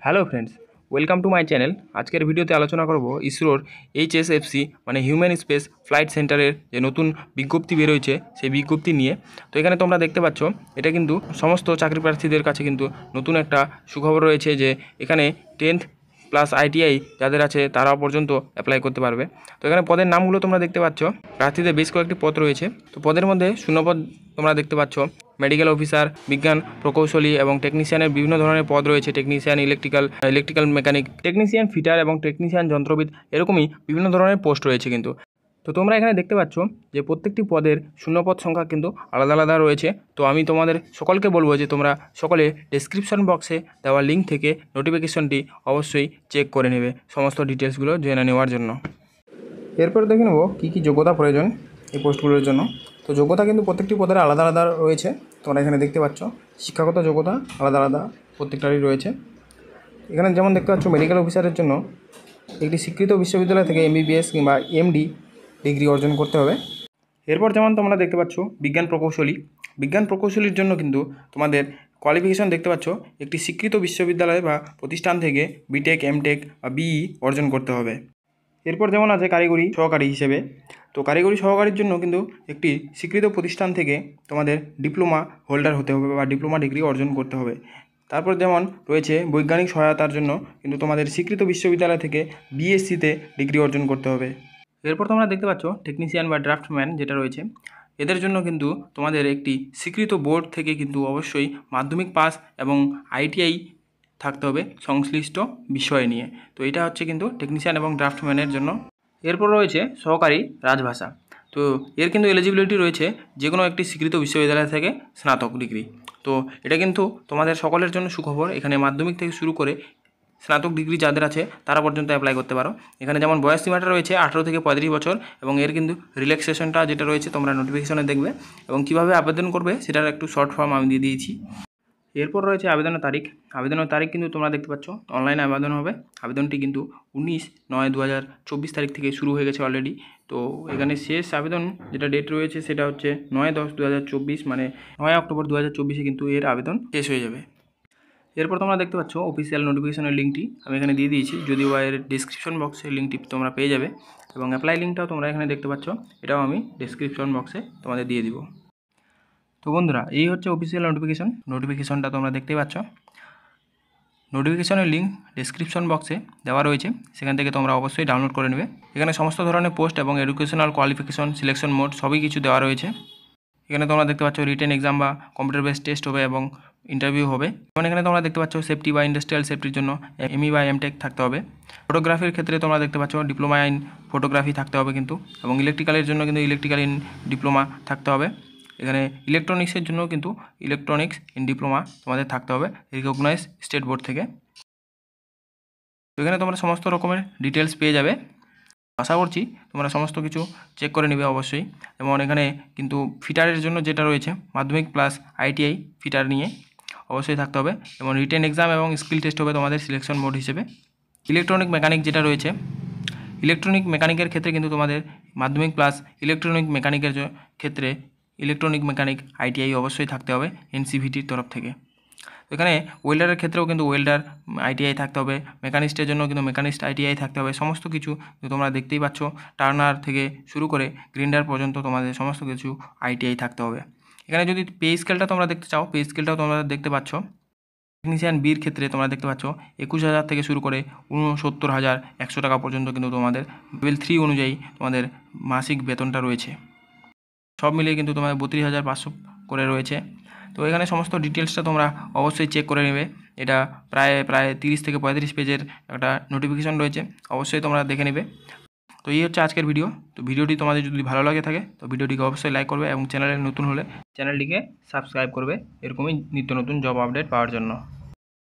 Hello friends, welcome to my channel. আজকের ভিডিওতে আলোচনা করব ইসরোর এইচএসএফসি মানে হিউম্যান স্পেস ফ্লাইট সেন্টারের যে নতুন বিজ্ঞপ্তি বেরোয়েছে সেই বিজ্ঞপ্তি নিয়ে। তো এখানে তোমরা দেখতে পাচ্ছ এটা কিন্তু সমস্ত চাকরি প্রার্থীদের কাছে কিন্তু নতুন একটা সুখবর রয়েছে যে এখানে 10th প্লাস আইটিআই যাদের আছে তারাও পর্যন্ত অ্যাপ্লাই করতে পারবে। তো এখানে পদের নামগুলো তোমরা দেখতে পাচ্ছ, প্রার্থীদের বেশ কয়েকটি পদ রয়েছে। তো পদের মধ্যে শূন্যপদ তোমরা দেখতে পাচ্ছ, মেডিকেল অফিসার, বিজ্ঞান প্রকৌশলী এবং টেকনিশিয়ানের বিভিন্ন ধরনের পদ রয়েছে। Technician electrical mechanic, technician fitter এবং টেকনিশিয়ান যন্ত্রবিদ, এরকমই বিভিন্ন ধরনের পোস্ট রয়েছে কিন্তু। তো তোমরা এখানে দেখতে পাচ্ছ যে প্রত্যেকটি পদের শূন্যপদ সংখ্যা কিন্তু আলাদা আলাদা রয়েছে। তো আমি তোমাদের সকলকে বলবো যে তোমরা সকলে ডেসক্রিপশন বক্সে দেওয়া লিঙ্ক থেকে নোটিফিকেশনটি অবশ্যই চেক করে নেবে সমস্ত ডিটেলসগুলো জেনে নেওয়ার জন্য। এরপর দেখে নেব কী কী যোগ্যতা প্রয়োজন এই পোস্টগুলোর জন্য। তো যোগ্যতা কিন্তু প্রত্যেকটি পদের আলাদা আলাদা রয়েছে। তোমরা এখানে দেখতে পাচ্ছ শিক্ষাগত যোগ্যতা আলাদা আলাদা প্রত্যেকটারই রয়েছে। এখানে যেমন দেখতে পাচ্ছ মেডিকেল অফিসারের জন্য একটি স্বীকৃত বিশ্ববিদ্যালয় থেকে এমবিবিএস কিংবা এমডি ডিগ্রি অর্জন করতে হবে। এরপর যেমন তোমরা দেখতে পাচ্ছ বিজ্ঞান প্রকৌশলীর জন্য কিন্তু তোমাদের কোয়ালিফিকেশন দেখতে পাচ্ছ একটি স্বীকৃত বিশ্ববিদ্যালয় বা প্রতিষ্ঠান থেকে বিটেক, এমটেক বা বিই অর্জন করতে হবে। এরপর যেমন আছে কারিগরি সহকারী হিসেবে। তো কারিগরি সহকারীর জন্য কিন্তু একটি স্বীকৃত প্রতিষ্ঠান থেকে তোমাদের ডিপ্লোমা হোল্ডার হতে হবে বা ডিপ্লোমা ডিগ্রি অর্জন করতে হবে। তারপর যেমন রয়েছে বৈজ্ঞানিক সহায়তার জন্য কিন্তু তোমাদের স্বীকৃত বিশ্ববিদ্যালয় থেকে বিএসসিতে ডিগ্রি অর্জন করতে হবে। এরপর তোমরা দেখতে পাচ্ছ টেকনিশিয়ান বা ড্রাফটম্যান যেটা রয়েছে, এদের জন্য কিন্তু তোমাদের একটি স্বীকৃত বোর্ড থেকে কিন্তু অবশ্যই মাধ্যমিক পাস এবং আইটিআই থাকতে হবে সংশ্লিষ্ট বিষয় নিয়ে। তো এটা হচ্ছে কিন্তু টেকনিশিয়ান এবং ড্রাফটম্যানের জন্য। এরপর রয়েছে সহকারী রাজভাষা। তো এর কিন্তু এলিজিবিলিটি রয়েছে যে কোনো একটি স্বীকৃত বিশ্ববিদ্যালয় থেকে স্নাতক ডিগ্রি। তো এটা কিন্তু তোমাদের সকলের জন্য সুখবর। এখানে মাধ্যমিক থেকে শুরু করে স্নাতক ডিগ্রি যাদের আছে তারা পর্যন্ত অ্যাপ্লাই করতে পারো। এখানে যেমন বয়স সীমাটা রয়েছে 18 থেকে 35 বছর এবং এর কিন্তু রিল্যাক্সেশনটা যেটা রয়েছে তোমরা নোটিফিকেশনে দেখবে এবং কীভাবে আবেদন করবে সেটার একটু শর্ট ফর্ম আমি দিয়ে দিয়েছি। এরপর রয়েছে আবেদনের তারিখ কিন্তু তোমরা দেখতে পাচ্ছ অনলাইনে আবেদন হবে। আবেদনটি কিন্তু 19/9/2024 তারিখ থেকে শুরু হয়ে গেছে অলরেডি। তো এখানে শেষ আবেদন যেটা ডেট রয়েছে সেটা হচ্ছে 9/10/2024, মানে 9 অক্টোবর 2024 কিন্তু এর আবেদন শেষ হয়ে যাবে। এরপর তোমরা দেখতে পাচ্ছ অফিসিয়াল নোটিফিকেশনের লিঙ্কটি আমি এখানে দিয়ে দিয়েছি, যদিও এর ডিসক্রিপশন বক্সে লিঙ্কটি তোমরা পেয়ে যাবে এবং অ্যাপ্লাই লিঙ্কটাও তোমরা এখানে দেখতে পাচ্ছ, এটাও আমি ডিসক্রিপশন বক্সে তোমাদের দিয়ে দিব। তো বন্ধুরা, এই হচ্ছে অফিসিয়াল নোটিফিকেশনটা তোমরা দেখতেই পাচ্ছ। নোটিফিকেশনের লিঙ্ক ডেসক্রিপশন বক্সে দেওয়া রয়েছে, সেখান থেকে তোমরা অবশ্যই ডাউনলোড করে নেবে। এখানে সমস্ত ধরনের পোস্ট এবং এডুকেশনাল কোয়ালিফিকেশন, সিলেকশন মোড সবই কিছু দেওয়া রয়েছে। এখানে তোমরা দেখতে পাচ্ছ রিটেন এক্সাম বা কম্পিউটার বেসড টেস্ট হবে এবং ইন্টারভিউ হবে। যেমন এখানে তোমরা দেখতে পাচ্ছ সেফটি বা ইন্ডাস্ট্রিয়াল সেফটির জন্য এমই বা এমটেক থাকতে হবে। ফটোগ্রাফির ক্ষেত্রে তোমরা দেখতে পাচ্ছ ডিপ্লোমা ইন ফটোগ্রাফি থাকতে হবে কিন্তু, এবং ইলেকট্রিক্যালের জন্য কিন্তু ইলেকট্রিক্যাল ইন ডিপ্লোমা থাকতে হবে। এখানে ইলেকট্রনিক্সের জন্য কিন্তু ইলেকট্রনিক্স ইন ডিপ্লোমা তোমাদের থাকতে হবে রিকগনাইজ স্টেট বোর্ড থেকে। তো এখানে তোমরা সমস্ত রকমের ডিটেলস পেয়ে যাবে। আশা করছি তোমরা সমস্ত কিছু চেক করে নেবে অবশ্যই। যেমন এখানে কিন্তু ফিটারের জন্য যেটা রয়েছে মাধ্যমিক প্লাস আইটিআই ফিটার নিয়ে অবশ্যই থাকতে হবে, এবং রিটেন এক্সাম এবং স্কিল টেস্ট হবে তোমাদের সিলেকশন মোড হিসেবে। ইলেকট্রনিক মেকানিক যেটা রয়েছে, ইলেকট্রনিক মেকানিকের ক্ষেত্রে কিন্তু তোমাদের মাধ্যমিক প্লাস ইলেকট্রনিক মেকানিকের ক্ষেত্রে ইলেকট্রনিক মেকানিক আইটিআই অবশ্যই থাকতে হবে এনসিভিটির তরফ থেকে। এখানে ওয়েল্ডারের ক্ষেত্রেও কিন্তু ওয়েল্ডার আইটিআই থাকতে হবে, মেকানিস্টের জন্য কিন্তু মেকানিস্ট আইটিআই থাকতে হবে। সমস্ত কিছু তোমরা দেখতেই পাচ্ছ, টার্নার থেকে শুরু করে গ্রিন্ডার পর্যন্ত তোমাদের সমস্ত কিছু আইটিআই থাকতে হবে। এখানে যদি পে স্কেলটা তোমরা দেখতে চাও, পে স্কেলটাও তোমরা দেখতে পাচ্ছ। টেকনিশিয়ান বির ক্ষেত্রে তোমরা দেখতে পাচ্ছ 21,000 থেকে শুরু করে 69,100 টাকা পর্যন্ত কিন্তু তোমাদের লেভেল 3 অনুযায়ী তোমাদের মাসিক বেতনটা রয়েছে। সব মিলিয়ে কিন্তু তোমাদের 32,500 করে রয়েছে। তো এখানে সমস্ত ডিটেলসটা তোমরা অবশ্যই চেক করে নেবে। এটা প্রায় 30 থেকে 35 পেজের একটা নোটিফিকেশন রয়েছে, অবশ্যই তোমরা দেখে নেবে। তো এই হচ্ছে আজকের ভিডিও। তো ভিডিওটি তোমাদের যদি ভালো লাগে থাকে তো ভিডিওটিকে অবশ্যই লাইক করবে এবং চ্যানেলে নতুন হলে চ্যানেলটিকে সাবস্ক্রাইব করবে এরকমই নিত্য নতুন জব আপডেট পাওয়ার জন্য।